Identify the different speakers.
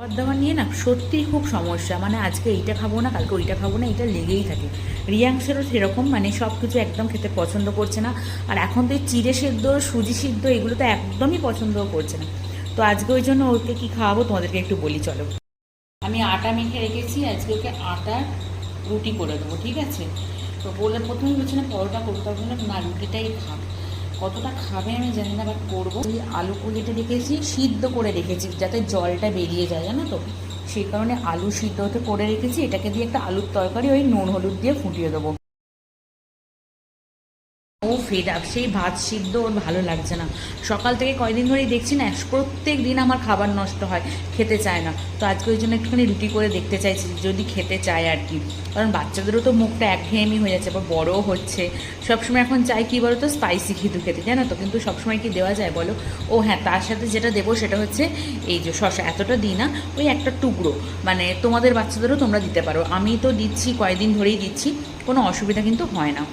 Speaker 1: খাবার দাবার নিয়ে না সত্যিই খুব সমস্যা, মানে আজকে এইটা খাবো না, কালকে ওইটা খাবো না, এটা লেগেই থাকে। রিয়াংশেরও সেরকম, মানে সব কিছু একদম খেতে পছন্দ করছে না। আর এখন তো এই চিড়ে সেদ্ধ, সুজি সিদ্ধ, এগুলো তো একদমই পছন্দও করছে না। তো আজকে ওই জন্য ওকে কী খাওয়াবো তোমাদেরকে একটু বলি চলো। আমি আটা মেখে রেখেছি, আজকে ওকে আটার রুটি করে দেবো, ঠিক আছে? তো বলে প্রথমেই বলছি না পরোটা করবো, তার বললাম না রুটিটাই খা। কতটা খাবে আমি জানি না, বাট করবো। ওই আলু কেটে রেখেছি, সিদ্ধ করে রেখেছি যাতে জলটা বেরিয়ে যায়, জানো তো? সেই কারণে আলু সিদ্ধ হতে করে রেখেছি। এটাকে দিয়ে একটা আলুর তরকারি ওই নুন হলুদ দিয়ে ফুটিয়ে দেবো। ও ফেড আপ, সেই ভাত সিদ্ধ ওর ভালো লাগছে না। সকাল থেকে কয়দিন ধরেই দেখছি না, প্রত্যেক দিন আমার খাবার নষ্ট হয়, খেতে চায় না। তো আজকে ওই জন্য একটুখানি রুটি করে দেখতে চাইছি যদি খেতে চায় আর কি। কারণ বাচ্চাদেরও তো মুখটা একঘেয়েমি হয়ে যাচ্ছে, আবার বড়ও হচ্ছে। সবসময় এখন চাই কী বলো তো, স্পাইসি খিদু খেতে, জানো তো? কিন্তু সবসময় কি দেওয়া যায় বলো? ও হ্যাঁ, তার সাথে যেটা দেবো সেটা হচ্ছে এই যে শসা। এতটা দিই না, ওই একটা টুকরো। মানে তোমাদের বাচ্চাদেরও তোমরা দিতে পারো, আমি তো দিচ্ছি, কয়েকদিন ধরেই দিচ্ছি, কোনো অসুবিধা কিন্তু হয় না।